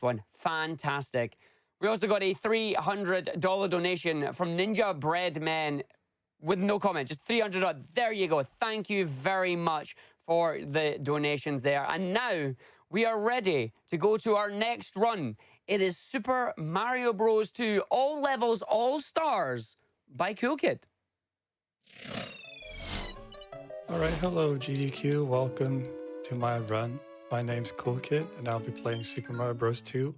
one. Fantastic. We also got a $300 donation from Ninja Bread Men with no comment, just $300. There you go. Thank you very much for the donations there. And now we are ready to go to our next run. It is Super Mario Bros. 2, all levels, all stars by coolkid. All right, hello GDQ, welcome to my run. My name's coolkid, and I'll be playing Super Mario Bros. 2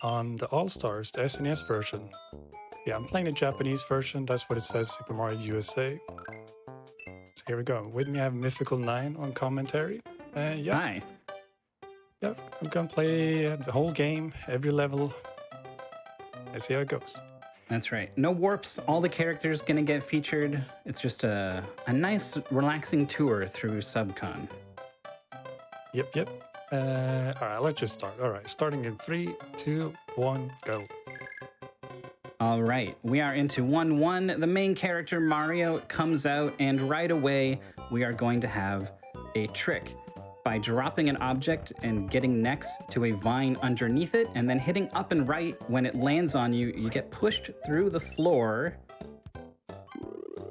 on the All Stars, the SNES version. Yeah, I'm playing the Japanese version. That's what it says, Super Mario USA. So here we go. With me, I have Mythical 9 on commentary. Yeah. Hi. Yeah, I'm gonna play the whole game, every level. Let's see how it goes. That's right. No warps. All the characters gonna get featured. It's just a nice, relaxing tour through Subcon. Yep. All right, let's just start. All right, starting in 3, 2, 1, go. All right, we are into 1-1. The main character, Mario, comes out, and right away, we are going to have a trick. By dropping an object and getting next to a vine underneath it, and then hitting up and right when it lands on you, you get pushed through the floor.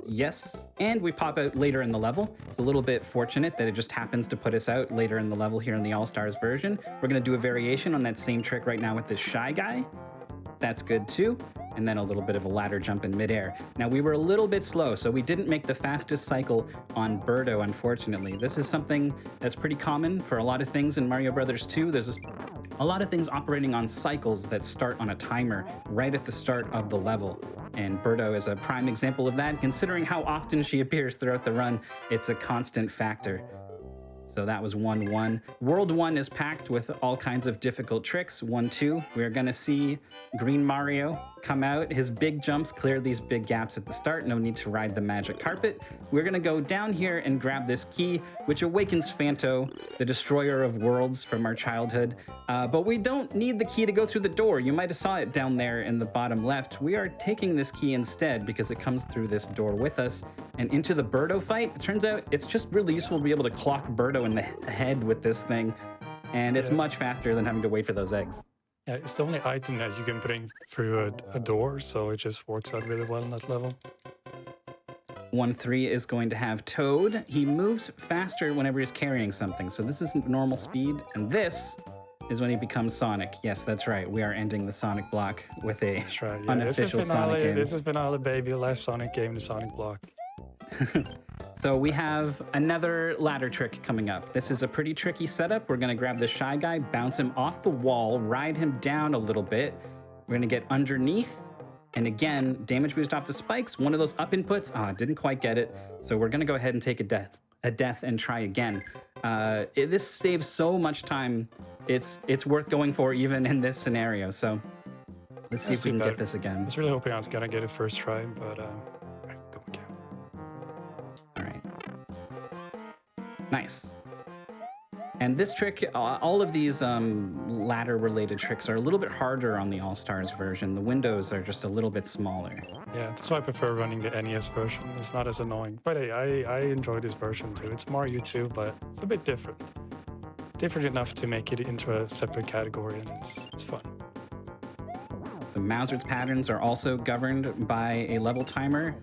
Yes, and we pop out later in the level. It's a little bit fortunate that it just happens to put us out later in the level here in the All-Stars version. We're gonna do a variation on that same trick right now with this Shy Guy. That's good too. And then a little bit of a ladder jump in midair. Now, we were a little bit slow, so we didn't make the fastest cycle on Birdo, unfortunately. This is something that's pretty common for a lot of things in Mario Brothers 2. There's a lot of things operating on cycles that start on a timer right at the start of the level. And Birdo is a prime example of that. Considering how often she appears throughout the run, it's a constant factor. So that was 1-1. World 1 is packed with all kinds of difficult tricks. 1-2, we're gonna see Green Mario come out. His big jumps clear these big gaps at the start. No need to ride the magic carpet. We're gonna go down here and grab this key, which awakens Phanto, the destroyer of worlds from our childhood. But we don't need the key to go through the door. You might have saw it down there in the bottom left. We are taking this key instead because it comes through this door with us and into the Birdo fight. It turns out it's just really useful to be able to clock Birdo in the head with this thing, and it's much faster than having to wait for those eggs. Yeah, it's the only item that you can bring through a door, so it just works out really well in that level. 1-3 is going to have Toad. He moves faster whenever he's carrying something, so this isn't normal speed, and this is when he becomes Sonic. Yes, that's right. We are ending the Sonic block with a unofficial Sonic game. This is Finale, baby. Last Sonic game, the Sonic block. So we have another ladder trick coming up. This is a pretty tricky setup. We're gonna grab the Shy Guy, bounce him off the wall, ride him down a little bit. We're gonna get underneath, and again, damage boost off the spikes. One of those up inputs, didn't quite get it. So we're gonna go ahead and take a death and try again. This saves so much time. It's worth going for even in this scenario. So let's see if we can get this again. I was really hoping I was gonna get it first try, but go again. All right. Nice. And this trick, all of these ladder-related tricks are a little bit harder on the All-Stars version. The windows are just a little bit smaller. Yeah, that's why I prefer running the NES version. It's not as annoying. But hey, I enjoy this version too. It's Mario 2, but it's a bit different. Different enough to make it into a separate category, and it's fun. So Mauser's patterns are also governed by a level timer.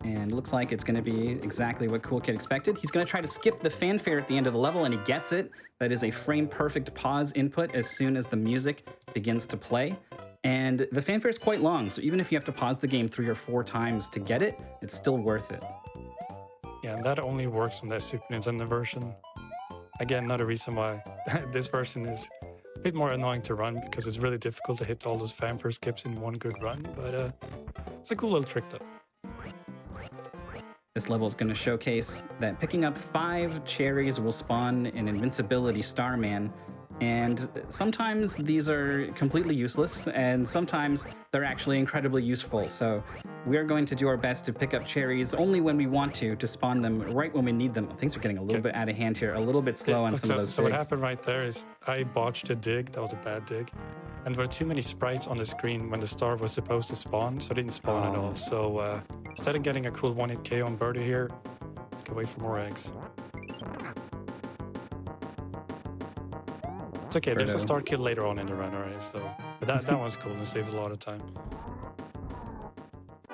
And looks like it's going to be exactly what coolkid expected. He's going to try to skip the fanfare at the end of the level, and he gets it. That is a frame-perfect pause input as soon as the music begins to play. And the fanfare is quite long, so even if you have to pause the game 3 or 4 times to get it, it's still worth it. Yeah, and that only works on the Super Nintendo version. Again, another reason why this version is a bit more annoying to run, because it's really difficult to hit all those fanfare skips in one good run. But it's a cool little trick, though. This level is going to showcase that picking up 5 cherries will spawn an Invincibility Starman, and sometimes these are completely useless, and sometimes they're actually incredibly useful. So we are going to do our best to pick up cherries only when we want to spawn them right when we need them. Things are getting a little bit out of hand here, a little bit slow on some of those So digs. what happened right there is I botched a dig. That was a bad dig. And there were too many sprites on the screen when the star was supposed to spawn, so it didn't spawn at all. So instead of getting a cool 1-hit KO on Birdie here, let's go wait for more eggs. It's okay. There's a Birdo. start kill later on in the run, alright? So, but that one's cool and saves a lot of time.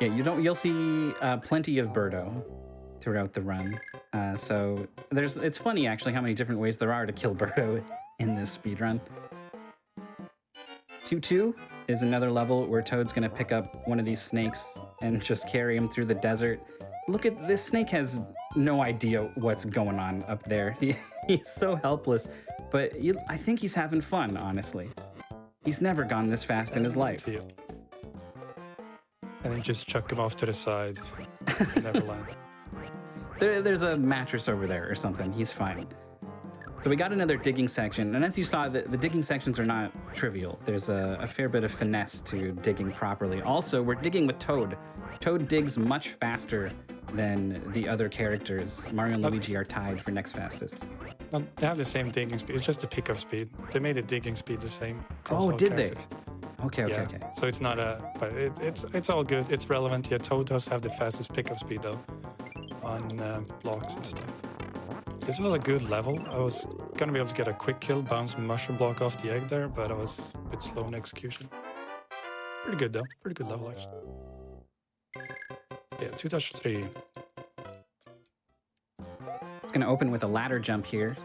Yeah, you'll see plenty of Birdo throughout the run. So it's funny actually how many different ways there are to kill Birdo in this speedrun. 2-2 is another level where Toad's gonna pick up one of these snakes and just carry him through the desert. Look at this snake has no idea what's going on up there. He's so helpless, but I think he's having fun, honestly. He's never gone this fast in his life. See it. And then just chuck him off to the side. Never land. There's a mattress over there or something. He's fine. So we got another digging section, and as you saw, the digging sections are not trivial. There's a fair bit of finesse to digging properly. Also, we're digging with Toad. Toad digs much faster than the other characters. Mario and Luigi are tied for next fastest. Well, they have the same digging speed. It's just the pickup speed. They made the digging speed the same. across Oh, all did characters. they? Okay. So it's not but it's all good. It's relevant. Yeah, Toad does have the fastest pickup speed though, on blocks and stuff. This was a good level. I was gonna be able to get a quick kill, bounce mushroom block off the egg there, but I was a bit slow in execution. Pretty good though. Pretty good level actually. Yeah, 2-3. It's going to open with a ladder jump here.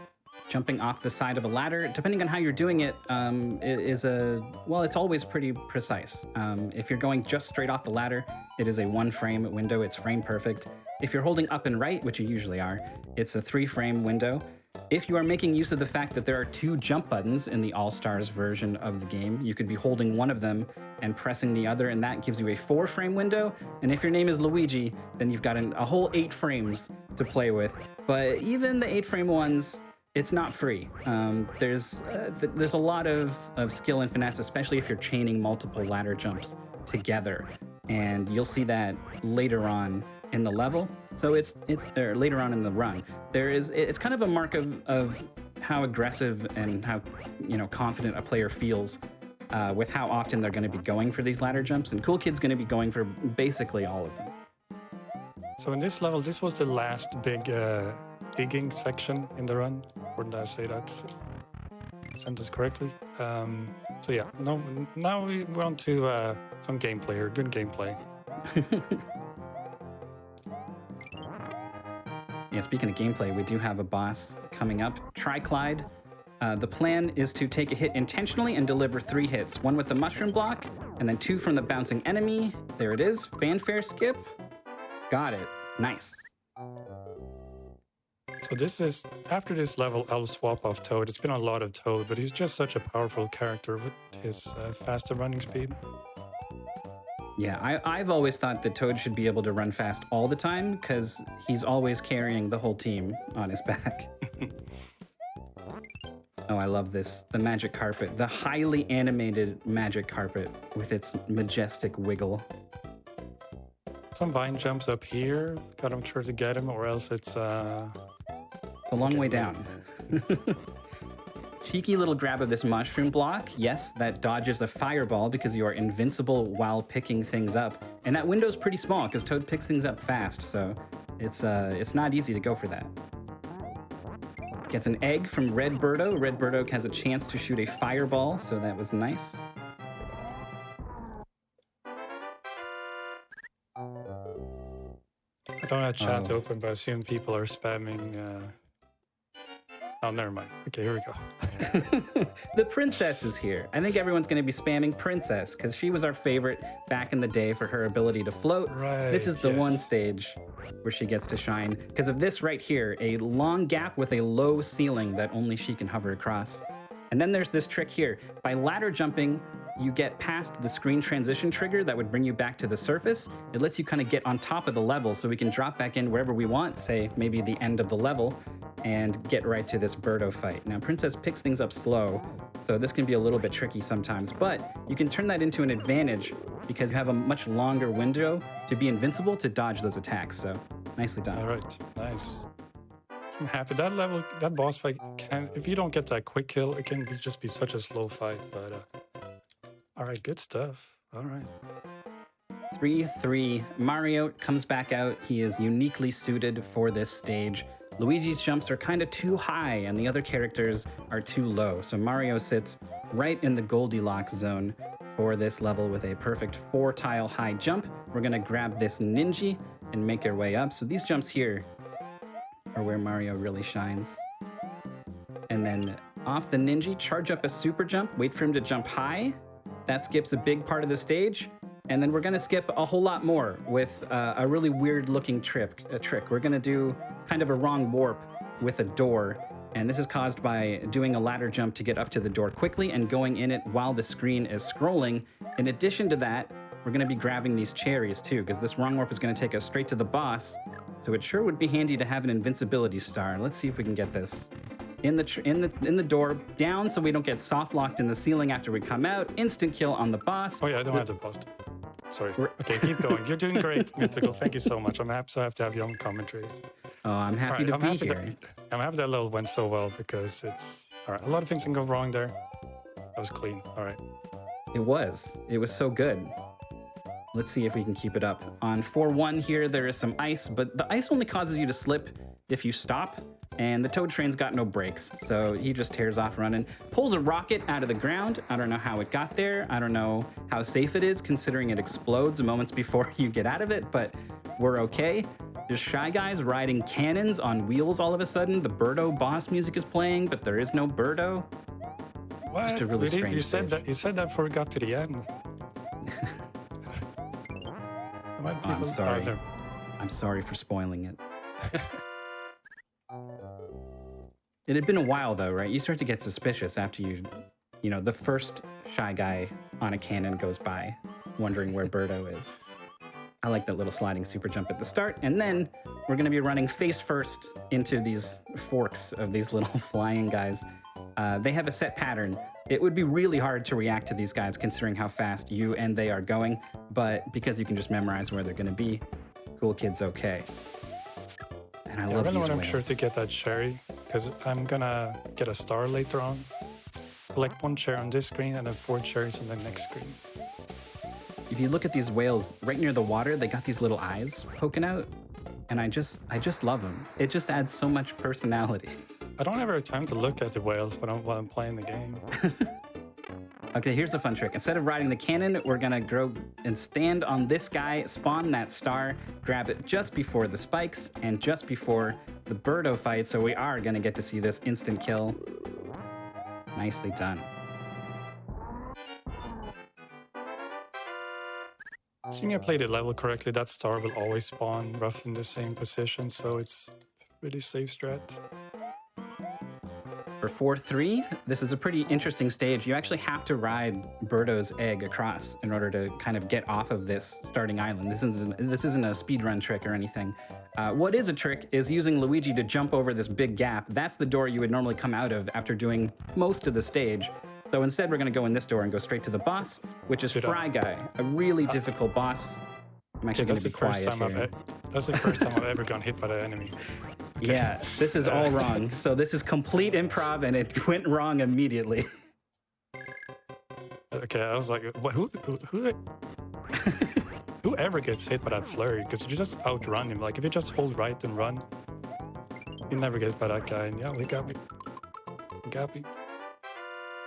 Jumping off the side of a ladder, depending on how you're doing it, it's always pretty precise. If you're going just straight off the ladder, it is a 1-frame window. It's frame perfect. If you're holding up and right, which you usually are, it's a 3-frame window. If you are making use of the fact that there are 2 jump buttons in the All-Stars version of the game, you could be holding one of them and pressing the other, and that gives you a 4-frame window. And if your name is Luigi, then you've got a whole 8 frames to play with. But even the 8-frame ones, it's not free. There's a lot of skill and finesse, especially if you're chaining multiple ladder jumps together. And you'll see that later on in the level. So it's later on in the run. It's kind of a mark of how aggressive and how confident a player feels with how often they're going to be going for these ladder jumps. And Cool Kid's going to be going for basically all of them. So in this level, this was the last big digging section in the run. Wouldn't I say that sentence correctly? So yeah, now we're on to some gameplay or good gameplay. Yeah, speaking of gameplay, we do have a boss coming up, Triclide. The plan is to take a hit intentionally and deliver 3 hits, 1 with the mushroom block, and then 2 from the bouncing enemy. There it is, fanfare skip. Got it, nice. So this is, after this level, I'll swap off Toad. It's been a lot of Toad, but he's just such a powerful character with his faster running speed. Yeah, I've always thought that Toad should be able to run fast all the time because he's always carrying the whole team on his back. Oh, I love this. The magic carpet. The highly animated magic carpet with its majestic wiggle. Some vine jumps up here. Gotta make sure to get him, or else it's a long way down. Cheeky little grab of this mushroom block. Yes, that dodges a fireball because you are invincible while picking things up. And that window's pretty small because Toad picks things up fast, so it's not easy to go for that. Gets an egg from Red Birdo. Red Birdo has a chance to shoot a fireball, so that was nice. I don't have chat open, but I assume people are spamming. Oh, never mind. Okay, here we go. The princess is here. I think everyone's going to be spamming Princess because she was our favorite back in the day for her ability to float. Right, this is the yes. one stage where she gets to shine because of this right here, a long gap with a low ceiling that only she can hover across. And then there's this trick here. By ladder jumping, you get past the screen transition trigger that would bring you back to the surface. It lets you kind of get on top of the level so we can drop back in wherever we want, say maybe the end of the level, and get right to this Birdo fight. Now, Princess picks things up slow, so this can be a little bit tricky sometimes, but you can turn that into an advantage because you have a much longer window to be invincible to dodge those attacks, so nicely done. All right, nice. I'm happy. That level, that boss fight if you don't get that quick kill, it can just be such a slow fight, but all right, good stuff. All right. 3-3. Mario comes back out. He is uniquely suited for this stage. Luigi's jumps are kind of too high and the other characters are too low. So Mario sits right in the Goldilocks zone for this level with a perfect 4-tile high jump. We're gonna grab this Ninja and make our way up. So these jumps here are where Mario really shines. And then off the Ninja, charge up a super jump, wait for him to jump high. That skips a big part of the stage. And then we're gonna skip a whole lot more with a really weird looking trick. We're gonna do kind of a wrong warp with a door. And this is caused by doing a ladder jump to get up to the door quickly and going in it while the screen is scrolling. In addition to that, we're gonna be grabbing these cherries too, because this wrong warp is gonna take us straight to the boss. So it sure would be handy to have an invincibility star. Let's see if we can get this. In the door, down so we don't get soft locked in the ceiling after we come out. Instant kill on the boss. Oh yeah, I don't have to post. Sorry. Okay, keep going. You're doing great, Mythical. Thank you so much. I'm so happy to have you on commentary. Oh, I'm happy to be here. I'm happy that level went so well because it's all right. A lot of things can go wrong there. That was clean. All right. It was so good. Let's see if we can keep it up. On 4-1 here, there is some ice, but the ice only causes you to slip if you stop. And the Toad Train's got no brakes, so he just tears off running. Pulls a rocket out of the ground. I don't know how it got there. I don't know how safe it is, considering it explodes moments before you get out of it, but we're okay. There's Shy Guys riding cannons on wheels all of a sudden. The Birdo boss music is playing, but there is no Birdo. What? Just a really strange you said stage. that. You said that before we got to the end. I'm sorry. I'm sorry for spoiling it. It had been a while though, right? You start to get suspicious after you know, the first Shy Guy on a cannon goes by, wondering where Birdo is. I like that little sliding super jump at the start, and then we're gonna be running face first into these forks of these little flying guys. They have a set pattern. It would be really hard to react to these guys considering how fast you and they are going, but because you can just memorize where they're gonna be, Cool Kid's okay. And I love these I want to whales. make sure to get that cherry because I'm gonna get a star later on. Collect 1 cherry on this screen and then 4 cherries on the next screen. If you look at these whales right near the water, they got these little eyes poking out, and I just love them. It just adds so much personality. I don't ever have time to look at the whales while I'm playing the game. Okay, here's a fun trick. Instead of riding the cannon, we're gonna go and stand on this guy, spawn that star, grab it just before the spikes and just before the Birdo fight, so we are gonna get to see this instant kill. Nicely done. Assuming I played the level correctly, that star will always spawn roughly in the same position, so it's a pretty safe strat. For 4-3, this is a pretty interesting stage. You actually have to ride Birdo's egg across in order to kind of get off of this starting island. This isn't a speedrun trick or anything. What is a trick is using Luigi to jump over this big gap. That's the door you would normally come out of after doing most of the stage. So instead, we're going to go in this door and go straight to the boss, which is Fry Guy, a really difficult boss. I'm actually going to be quiet here. That's the first time I've ever gotten hit by the enemy. Okay. Yeah, this is all wrong. So this is complete improv, and it went wrong immediately. Okay, I was like, what, whoever gets hit by that flurry, because you just outrun him. Like, if you just hold right and run, you never get by that guy. And yeah, we got me.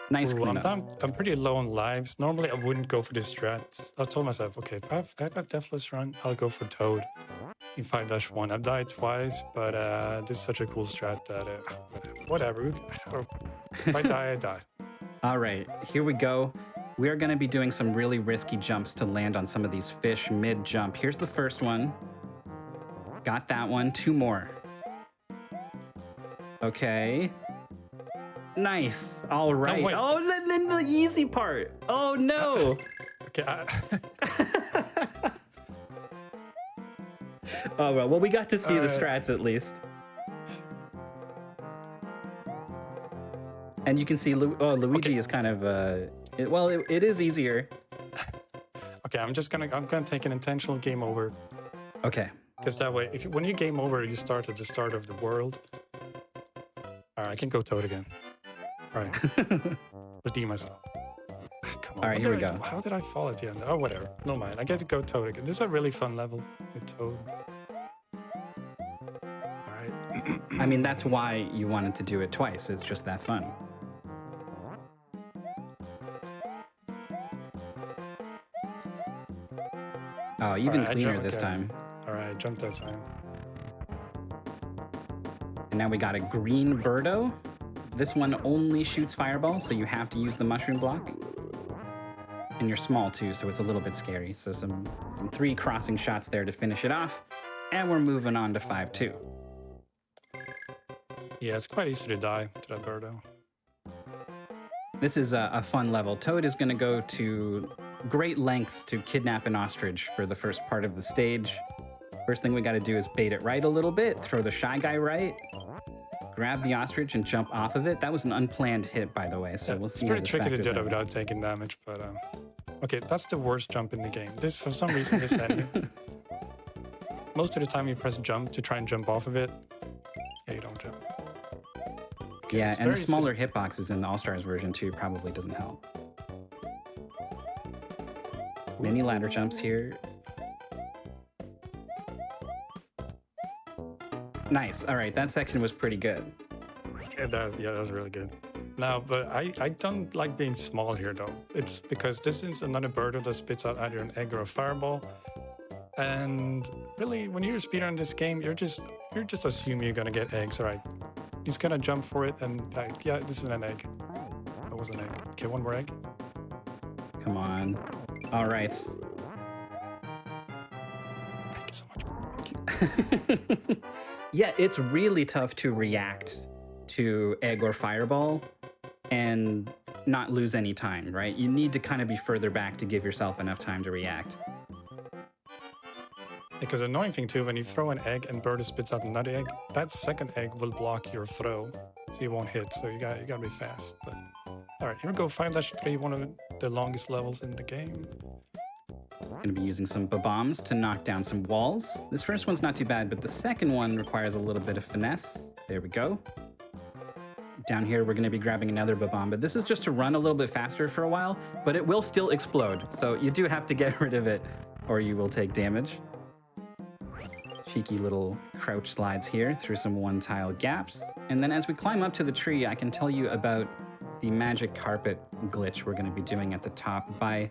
Nice Ooh, cleanup. I'm pretty low on lives. Normally, I wouldn't go for this strat. I told myself, okay, if I have Deathless Run, I'll go for Toad in 5-1. I've died twice, but this is such a cool strat that whatever. If I die, I die. All right, here we go. We are going to be doing some really risky jumps to land on some of these fish mid-jump. Here's the first one. Got that one. 2 more. Okay. Nice. All right. wait. Oh, then the easy part. Oh, no. Okay. Oh, well, we got to see the strats at least. And you can see Luigi is kind of, it is easier. Okay, I'm gonna take an intentional game over. Okay. Because that way, when you game over, you start at the start of the world. All right, I can go Toad again. All right. Redeem myself. Come on. All right, here we go. How did I fall at the end? Oh, whatever. No mind. I get to go Toad again. This is a really fun level with Toad. All right. I mean, that's why you wanted to do it twice. It's just that fun. Oh, even cleaner this time. All right, jump that time. And now we got a green birdo. This one only shoots fireballs, so you have to use the mushroom block. And you're small too, so it's a little bit scary. So some 3 crossing shots there to finish it off. And we're moving on to 5-2. Yeah, it's quite easy to die to that birdo. This is a fun level. Toad is going to go to great lengths to kidnap an ostrich for the first part of the stage. First thing we got to do is bait it right a little bit, throw the shy guy right, grab the ostrich and jump off of it. That was an unplanned hit, by the way, so we'll see how it's this pretty tricky to factors do that in. without taking damage, but okay, that's the worst jump in the game. This, for some reason, this enemy. Most of the time you press jump to try and jump off of it. Yeah, you don't jump. Okay, Yeah, and the very smaller sensitive. hitboxes in the All-Stars version too probably doesn't help. Many ladder jumps here. Nice. All right, that section was pretty good. Yeah, that was really good. Now, but I don't like being small here though. It's because this is another birdo that spits out either an egg or a fireball. And really, when you're speedrunning this game, you're just assuming you're gonna get eggs, right? He's gonna jump for it, and yeah, this is an egg. That was an egg. Okay, one more egg. Come on. All right. Thank you so much. Thank you. Yeah, it's really tough to react to egg or fireball and not lose any time, right? You need to kind of be further back to give yourself enough time to react. Because the annoying thing too, when you throw an egg and birdo spits out another egg, that second egg will block your throw, so you won't hit. So you gotta be fast. But all right, here we go. 5-3, one of the longest levels in the game. Gonna be using some bombs to knock down some walls. This first one's not too bad, but the second one requires a little bit of finesse. There we go. Down here, we're gonna be grabbing another bomb, but this is just to run a little bit faster for a while, but it will still explode. So you do have to get rid of it or you will take damage. Cheeky little crouch slides here through some one-tile gaps. And then as we climb up to the tree, I can tell you about the magic carpet glitch we're gonna be doing at the top by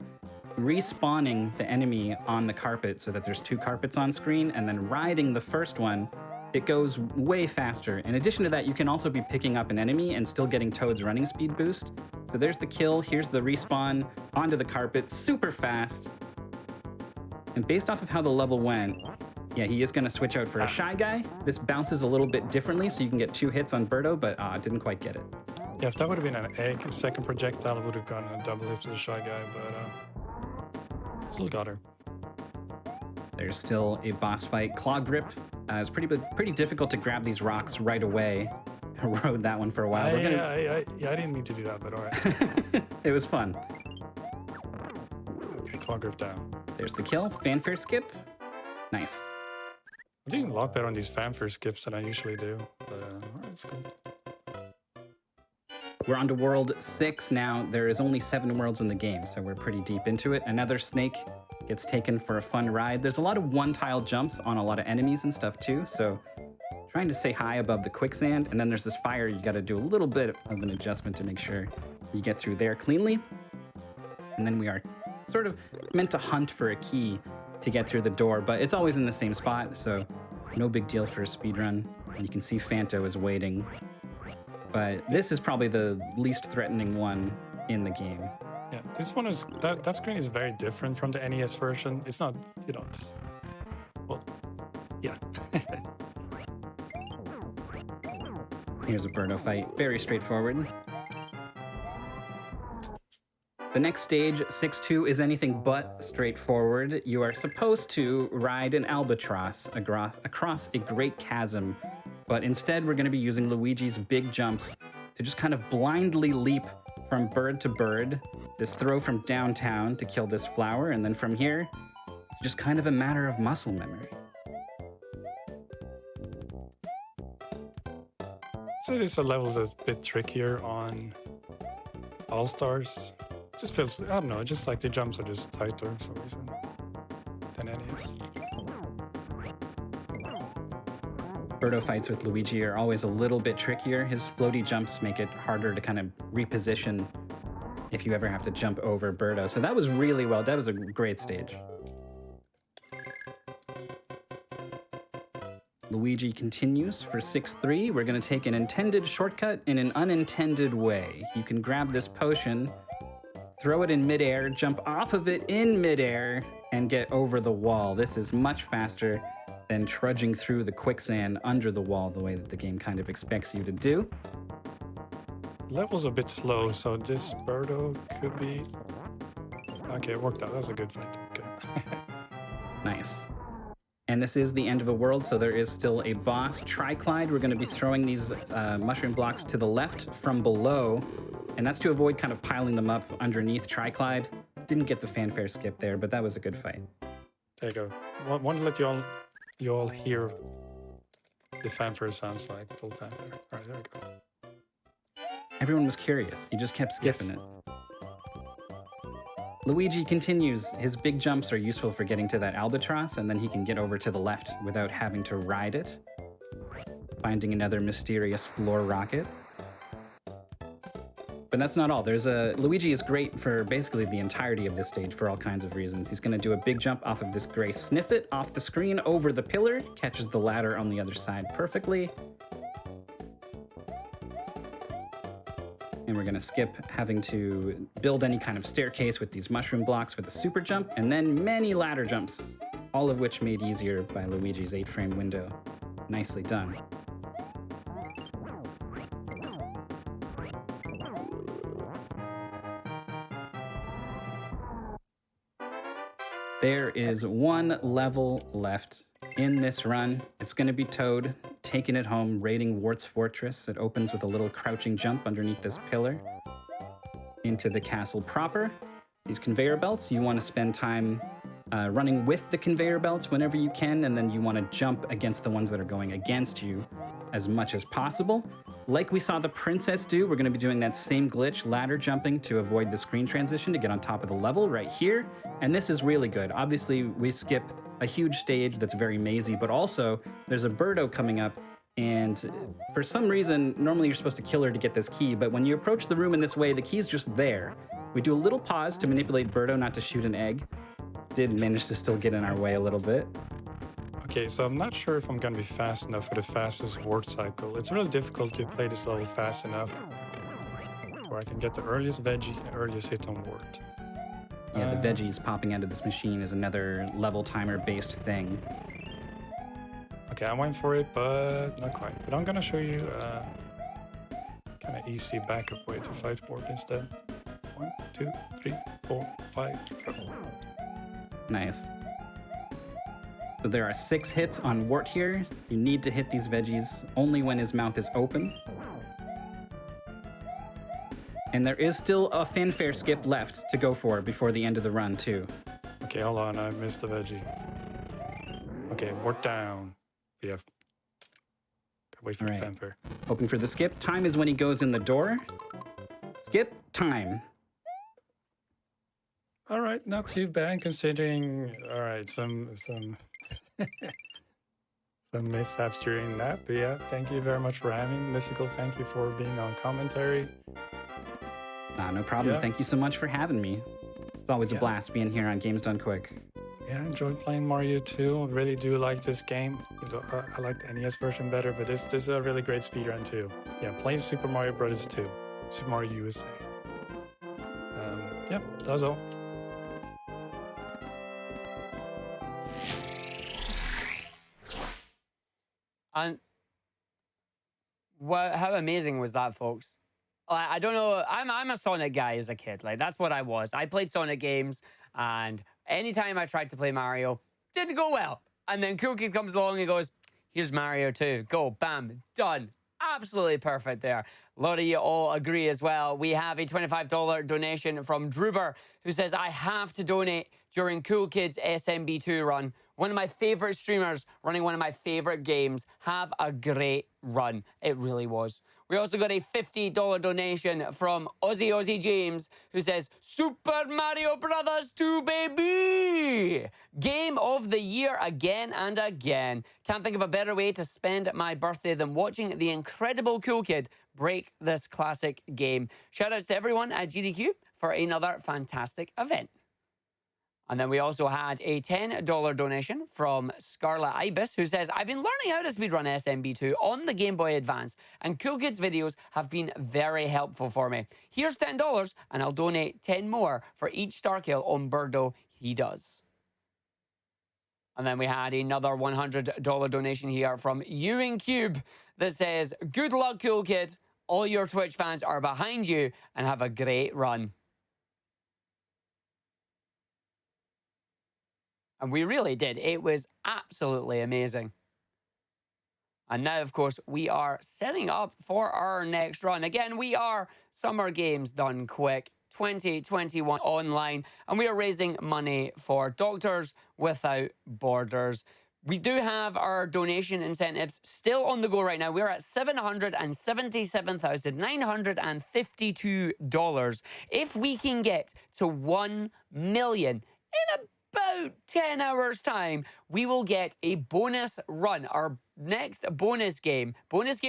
respawning the enemy on the carpet so that there's 2 carpets on screen, and then riding the first one, it goes way faster. In addition to that, you can also be picking up an enemy and still getting Toad's running speed boost. So there's the kill, here's the respawn, onto the carpet, super fast. And based off of how the level went, yeah, he is gonna switch out for a shy guy. This bounces a little bit differently, so you can get 2 hits on birdo, but didn't quite get it. Yeah, if that would have been an egg, a second projectile would have gone a double hit to the shy guy, but still got her. There's still a boss fight. Claw grip. It's pretty difficult to grab these rocks right away. I rode that one for a while. I didn't mean to do that, but all right. It was fun. Okay, claw grip down. There's the kill. Fanfare skip. Nice. I'm doing a lot better on these fanfare skips than I usually do, but all right, it's cool. We're on to World 6 now. There is only 7 worlds in the game, so we're pretty deep into it. Another snake gets taken for a fun ride. There's a lot of one-tile jumps on a lot of enemies and stuff too, so trying to stay high above the quicksand. And then there's this fire. You got to do a little bit of an adjustment to make sure you get through there cleanly. And then we are sort of meant to hunt for a key to get through the door, but it's always in the same spot, so no big deal for a speedrun. And you can see Fanto is waiting. But this is probably the least threatening one in the game. Yeah, this one is, that screen is very different from the NES version. It's not, well, yeah. Here's a birdo fight, very straightforward. The next stage, 6-2, is anything but straightforward. You are supposed to ride an albatross across a great chasm, but instead we're going to be using Luigi's big jumps to just kind of blindly leap from bird to bird, this throw from downtown to kill this flower, and then from here, it's just kind of a matter of muscle memory. So this levels is a bit trickier on All-Stars. Just feels, I don't know, just like the jumps are just tighter for some reason than NES. Birdo fights with Luigi are always a little bit trickier. His floaty jumps make it harder to kind of reposition if you ever have to jump over Birdo. So that was really well. That was a great stage. Luigi continues for 6-3. We're going to take an intended shortcut in an unintended way. You can grab this potion, throw it in midair, jump off of it in midair, and get over the wall. This is much faster than trudging through the quicksand under the wall the way that the game kind of expects you to do. Level's a bit slow, so this Birdo could be... Okay, it worked out. That was a good fight. Okay. Nice. And this is the end of a world, so there is still a boss, Triclide. We're going to be throwing these mushroom blocks to the left from below, and that's to avoid kind of piling them up underneath Triclide. Didn't get the fanfare skip there, but that was a good fight. There you go. Want to let you all hear the fanfare sounds like, full fanfare. All right, there we go. Everyone was curious. You just kept skipping it. Luigi continues. His big jumps are useful for getting to that albatross, and then he can get over to the left without having to ride it. Finding another mysterious floor rocket. But that's not all. Luigi is great for basically the entirety of this stage for all kinds of reasons. He's going to do a big jump off of this gray sniffet off the screen over the pillar, catches the ladder on the other side perfectly. And we're going to skip having to build any kind of staircase with these mushroom blocks with a super jump, and then many ladder jumps, all of which made easier by Luigi's 8-frame window. Nicely done. There is one level left in this run. It's going to be Toad taking it home, raiding Wart's Fortress. It opens with a little crouching jump underneath this pillar into the castle proper. These conveyor belts, you want to spend time running with the conveyor belts whenever you can, and then you want to jump against the ones that are going against you as much as possible. Like we saw the princess do, we're going to be doing that same glitch, ladder jumping to avoid the screen transition to get on top of the level right here. And this is really good. Obviously, we skip a huge stage that's very mazy, but also there's a Birdo coming up, and for some reason, normally you're supposed to kill her to get this key, but when you approach the room in this way, the key's just there. We do a little pause to manipulate Birdo not to shoot an egg. Did manage to still get in our way a little bit. Okay, so I'm not sure if I'm going to be fast enough for the fastest ward cycle. It's really difficult to play this level fast enough where I can get the earliest veggie, earliest hit on ward. Yeah, the veggies popping out of this machine is another level timer based thing. Okay, I went for it, but not quite. But I'm going to show you kind of easy backup way to fight ward instead. 1, 2, 3, 4, 5, go. Nice. So there are 6 hits on Wart here. You need to hit these veggies only when his mouth is open. And there is still a fanfare skip left to go for before the end of the run, too. Okay, hold on, I missed the veggie. Okay, Wart down. Yeah. Wait for the fanfare. Hoping for the skip. Time is when he goes in the door. Skip time. All right, not too bad considering. All right, some some mishaps during that. But yeah, thank you very much for having Mythical. Thank you for being on commentary. No problem. Yeah. Thank you so much for having me. It's always a blast being here on Games Done Quick. Yeah, I enjoyed playing Mario 2. I really do like this game. I like the NES version better, but this is a really great speedrun too. Yeah, playing Super Mario Bros. 2, Super Mario USA. Yeah, that's all. And how amazing was that, folks? I don't know. I'm a Sonic guy as a kid. Like, that's what I was. I played Sonic games, and anytime I tried to play Mario, didn't go well. And then coolkid comes along and goes, here's Mario 2. Go, bam, done. Absolutely perfect there. A lot of you all agree as well. We have a $25 donation from Druber, who says, I have to donate during coolkid's SMB2 run. One of my favorite streamers running one of my favorite games. Have a great run. It really was. We also got a $50 donation from Aussie James, who says, Super Mario Brothers 2, baby! Game of the year again and again. Can't think of a better way to spend my birthday than watching the incredible Cool Kid break this classic game. Shoutouts to everyone at GDQ for another fantastic event. And then we also had a $10 donation from Scarlet Ibis, who says, I've been learning how to speedrun SMB2 on the Game Boy Advance, and Cool Kids videos have been very helpful for me. Here's $10, and I'll donate 10 more for each star kill on Birdo he does. And then we had another $100 donation here from Ewing Cube that says, good luck, Cool Kid. All your Twitch fans are behind you, and have a great run. And we really did. It was absolutely amazing. And now, of course, we are setting up for our next run. Again, we are Summer Games Done Quick 2021 online, and we are raising money for Doctors Without Borders. We do have our donation incentives still on the go right now. We're at $777,952. If we can get to 1 million in about 10 hours time, we will get a bonus run. Our next bonus game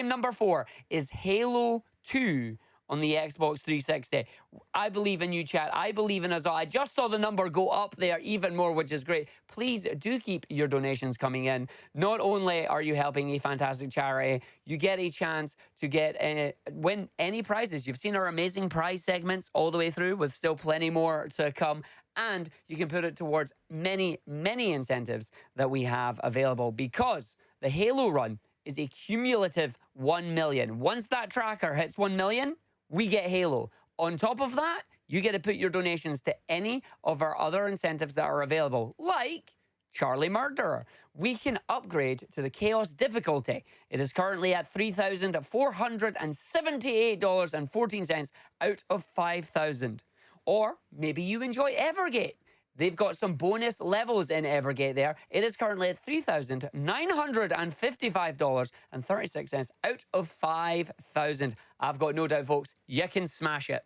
number 4, is Halo 2 on the Xbox 360. I believe in you, chat. I believe in us all. I just saw the number go up there even more, which is great. Please do keep your donations coming in. Not only are you helping a fantastic charity, you get a chance to win any prizes. You've seen our amazing prize segments all the way through, with still plenty more to come. And you can put it towards many, many incentives that we have available, because the Halo run is a cumulative 1 million. Once that tracker hits 1 million, we get Halo. On top of that, you get to put your donations to any of our other incentives that are available, like Charlie Murderer. We can upgrade to the Chaos difficulty. It is currently at $3,478.14 out of 5,000. Or maybe you enjoy Evergate. They've got some bonus levels in Evergate there. It is currently at $3,955.36 out of 5,000. I've got no doubt, folks, you can smash it.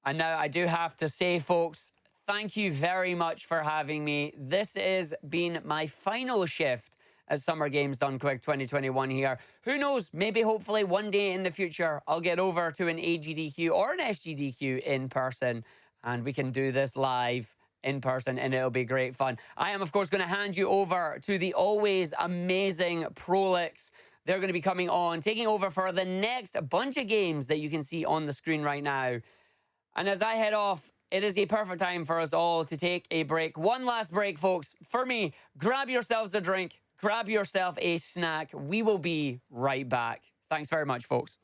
And now I do have to say, folks, thank you very much for having me. This has been my final shift as Summer Games Done Quick 2021 here. Who knows, maybe hopefully one day in the future, I'll get over to an AGDQ or an SGDQ in person, and we can do this live in person, and it'll be great fun. I am, of course, going to hand you over to the always amazing Prolix. They're going to be coming on, taking over for the next bunch of games that you can see on the screen right now. And as I head off, it is a perfect time for us all to take a break. One last break, folks. For me, grab yourselves a drink, grab yourself a snack. We will be right back. Thanks very much, folks.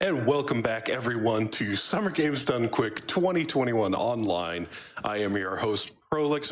And welcome back, everyone, to Summer Games Done Quick 2021 Online. I am your host, Prolix.